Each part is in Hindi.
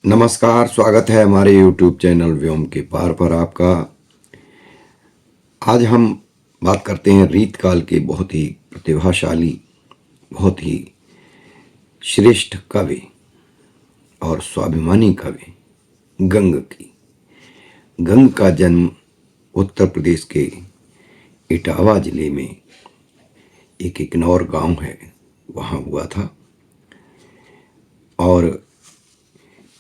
नमस्कार, स्वागत है हमारे YouTube चैनल व्योम के पार पर आपका। आज हम बात करते हैं रीतकाल के बहुत ही प्रतिभाशाली, बहुत ही श्रेष्ठ कवि और स्वाभिमानी कवि गंग की। गंग का जन्म उत्तर प्रदेश के इटावा जिले में एक इकनौर गांव है, वहाँ हुआ था। और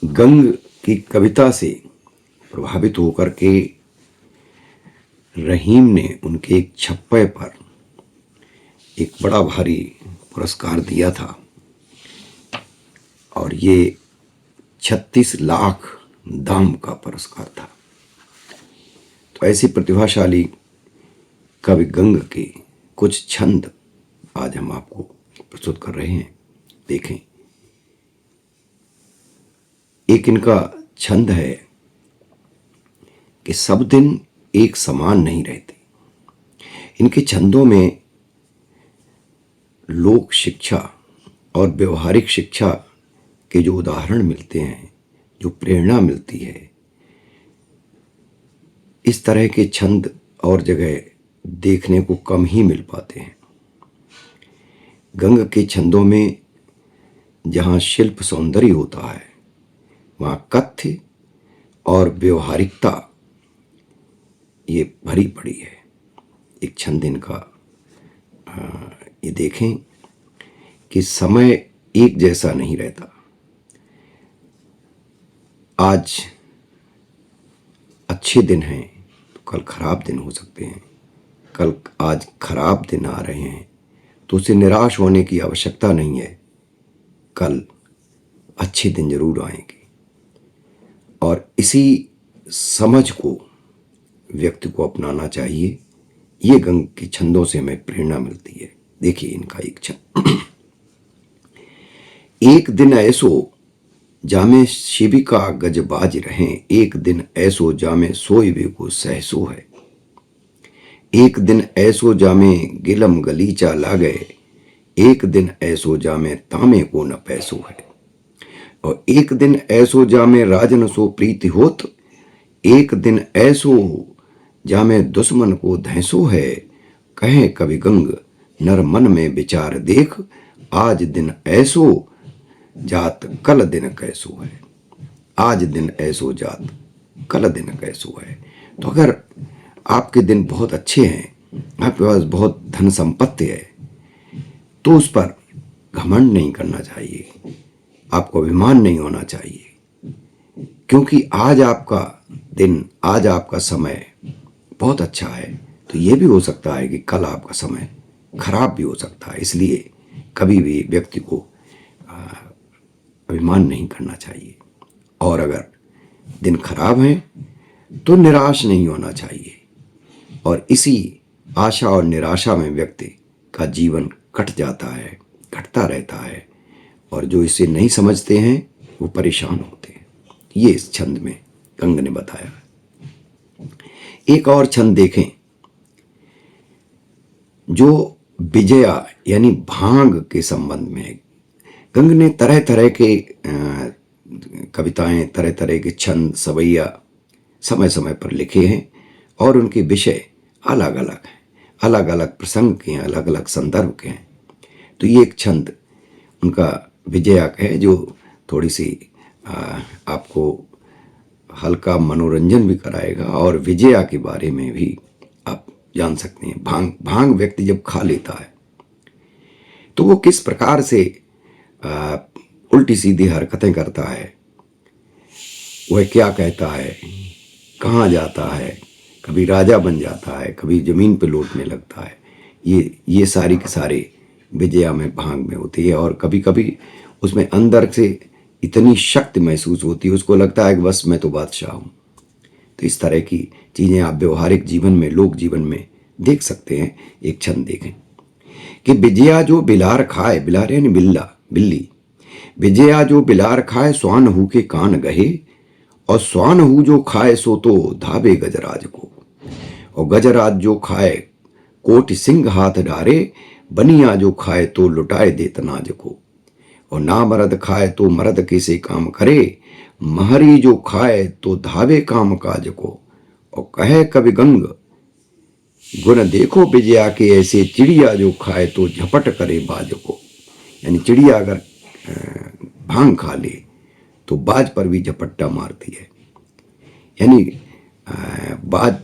गंग की कविता से प्रभावित होकर के रहीम ने उनके एक छप्पे पर एक बड़ा भारी पुरस्कार दिया था, और ये 36 लाख दाम का पुरस्कार था। तो ऐसी प्रतिभाशाली कवि गंग के कुछ छंद आज हम आपको प्रस्तुत कर रहे हैं। देखें, एक इनका छंद है कि सब दिन एक समान नहीं रहते। इनके छंदों में लोक शिक्षा और व्यवहारिक शिक्षा के जो उदाहरण मिलते हैं, जो प्रेरणा मिलती है, इस तरह के छंद और जगह देखने को कम ही मिल पाते हैं। गंग के छंदों में जहाँ शिल्प सौंदर्य होता है, वहाँ कथ्य और व्यवहारिकता ये भरी पड़ी है। एक छंद इनका ये देखें कि समय एक जैसा नहीं रहता। आज अच्छे दिन हैं तो कल खराब दिन हो सकते हैं। आज खराब दिन आ रहे हैं तो उसे निराश होने की आवश्यकता नहीं है, कल अच्छे दिन जरूर आएंगे। और इसी समझ को व्यक्ति को अपनाना चाहिए। ये गंग के छंदों से हमें प्रेरणा मिलती है। देखिए इनका एक छंद। एक दिन ऐसो जामे शिविका गजबाज रहें, एक दिन ऐसो जामे सोइबे को सहसो है। एक दिन ऐसो जामे गिलम गलीचा लागे, एक दिन ऐसो जामे तामे को न पैसो है। और एक दिन ऐसो जामे राजन सो प्रीति होत, एक दिन ऐसो जामे दुश्मन को धैसो है। कहे कवि गंग नर मन में विचार देख, आज दिन ऐसो जात कल दिन कैसो है। आज दिन ऐसो जात कल दिन कैसो है। तो अगर आपके दिन बहुत अच्छे हैं, आपके पास बहुत धन संपत्ति है, तो उस पर घमंड नहीं करना चाहिए, आपको अभिमान नहीं होना चाहिए, क्योंकि आज आपका दिन, आज आपका समय बहुत अच्छा है। तो ये भी हो सकता है कि कल आपका समय खराब भी हो सकता है। इसलिए कभी भी व्यक्ति को अभिमान नहीं करना चाहिए। और अगर दिन खराब है तो निराश नहीं होना चाहिए। और इसी आशा और निराशा में व्यक्ति का जीवन कट जाता है, कटता रहता है, और जो इसे नहीं समझते हैं वो परेशान होते हैं। ये इस छंद में गंग ने बताया। एक और छंद देखें जो विजया यानी भांग के संबंध में है। गंग ने तरह तरह के कविताएं, तरह तरह के छंद, सवैया समय समय पर लिखे हैं, और उनके विषय अलग अलग हैं, अलग अलग प्रसंग के हैं, अलग अलग संदर्भ के हैं। तो ये एक छंद उनका विजया का है, जो थोड़ी सी आपको हल्का मनोरंजन भी कराएगा, और विजया के बारे में भी आप जान सकते हैं। भांग व्यक्ति जब खा लेता है तो वो किस प्रकार से उल्टी सीधी हरकतें करता है, वह क्या कहता है, कहाँ जाता है, कभी राजा बन जाता है, कभी जमीन पे लौटने लगता है। ये सारी के सारे विजया में, भांग में होती है। और कभी कभी उसमें अंदर से इतनी शक्ति महसूस होती है, उसको लगता है कि बस मैं तो बादशाह हूँ। तो इस तरह की चीज़ें आप व्यवहारिक जीवन में, लोक जीवन में देख सकते हैं। एक छंद देखें कि विजया जो बिलार खाए, बिलार यानी बिल्ली, विजया जो बिलार खाए स्वान हु के कान गहे, और स्वान हु जो खाए सो तो धाबे गजराज को। और गजराज जो खाए कोट सिंह हाथ डारे, बनिया जो खाए तो लुटाए दे तनाज को। और ना मर्द खाए तो मर्द कैसे काम करे, महरी जो खाए तो धावे काम काज को, और कहे कवि गंग गुण देखो विजया के, ऐसे चिड़िया जो खाए तो झपट करे बाज को। यानी चिड़िया अगर भांग खा ले तो बाज पर भी झपट्टा मारती है। यानी बाज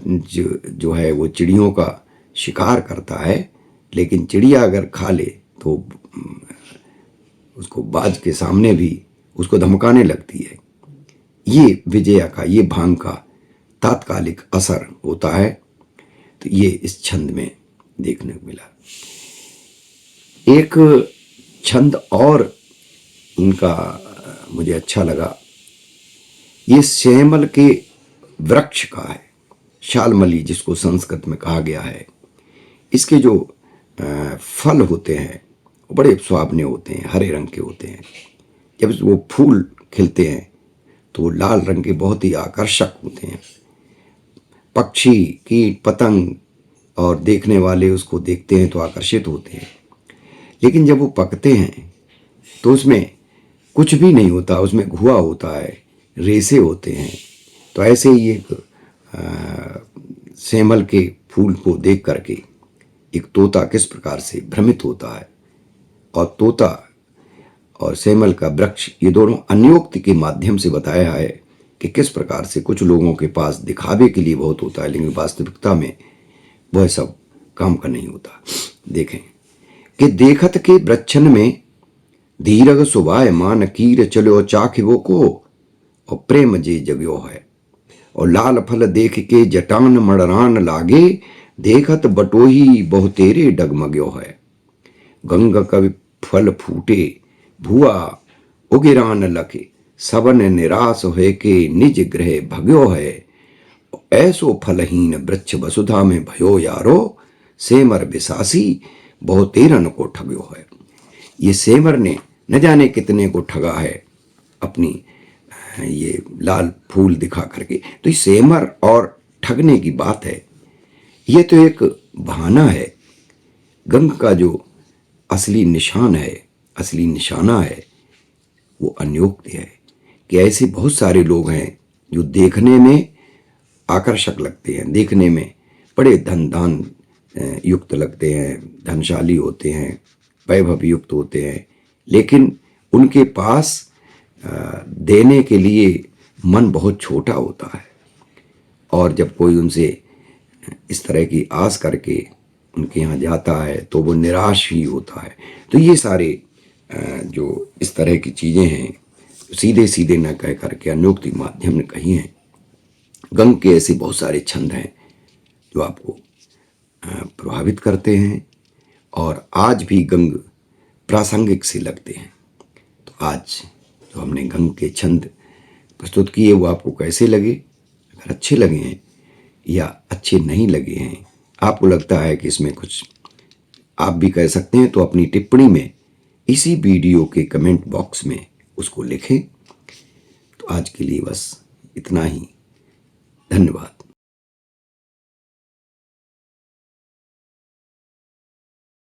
जो है वो चिड़ियों का शिकार करता है, लेकिन चिड़िया अगर खा ले तो उसको बाज के सामने भी उसको धमकाने लगती है। ये विजया का, ये भांग का तात्कालिक असर होता है। तो ये इस छंद में देखने को मिला। एक छंद और इनका मुझे अच्छा लगा, ये श्यामल के वृक्ष का है, शालमली जिसको संस्कृत में कहा गया है। इसके जो फल होते हैं वो बड़े सुहावने होते हैं, हरे रंग के होते हैं। जब वो फूल खिलते हैं तो लाल रंग के बहुत ही आकर्षक होते हैं। पक्षी, कीट, पतंग और देखने वाले उसको देखते हैं तो आकर्षित होते हैं। लेकिन जब वो पकते हैं तो उसमें कुछ भी नहीं होता, उसमें घुआ होता है, रेसे होते हैं। तो ऐसे ही एक सेमल के फूल को देख करके एक तोता किस प्रकार से भ्रमित होता है, और तोता और सेमल का वृक्ष, ये दोनों अन्योक्ति के माध्यम से बताया है कि किस प्रकार से कुछ लोगों के पास दिखावे के लिए बहुत होता है, लेकिन वास्तविकता में वह सब काम का नहीं होता। देखें कि देखत के वृक्षन में धीरग सुभाय मान कीर चलो चाखिवो को, और प्रेम जे जग्यो है। और लाल फल देख के जटान मड़रान लागे, देखत बटोही बहुतेरे डगमग्यो है। गंग कवि फल फूटे भुआ उगिरान लखे, सबन निराश होए के निज गृह भग्यो है। ऐसो फलहीन वृक्ष वसुधा में भयो यारो, सेमर बिसासी बहुतेरन को ठग्यो है। ये सेमर ने न जाने कितने को ठगा है अपनी ये लाल फूल दिखा करके। तो ये सेमर और ठगने की बात है, ये तो एक बहाना है। गंग का जो असली निशान है, असली निशाना है, वो अन्योक्ति है। कि ऐसे बहुत सारे लोग हैं जो देखने में आकर्षक लगते हैं, देखने में बड़े धन युक्त लगते हैं, धनशाली होते हैं, वैभव युक्त होते हैं, लेकिन उनके पास देने के लिए मन बहुत छोटा होता है। और जब कोई उनसे इस तरह की आस करके उनके यहाँ जाता है तो वो निराश ही होता है। तो ये सारे जो इस तरह की चीज़ें हैं सीधे सीधे न कह करके अन्योक्ति माध्यम ने कही हैं। गंग के ऐसे बहुत सारे छंद हैं जो आपको प्रभावित करते हैं, और आज भी गंग प्रासंगिक से लगते हैं। तो आज जो हमने गंग के छंद प्रस्तुत किए वो आपको कैसे लगे? अगर अच्छे लगे हैं या अच्छे नहीं लगे हैं, आपको लगता है कि इसमें कुछ आप भी कह सकते हैं, तो अपनी टिप्पणी में इसी वीडियो के कमेंट बॉक्स में उसको लिखें। तो आज के लिए बस इतना ही। धन्यवाद।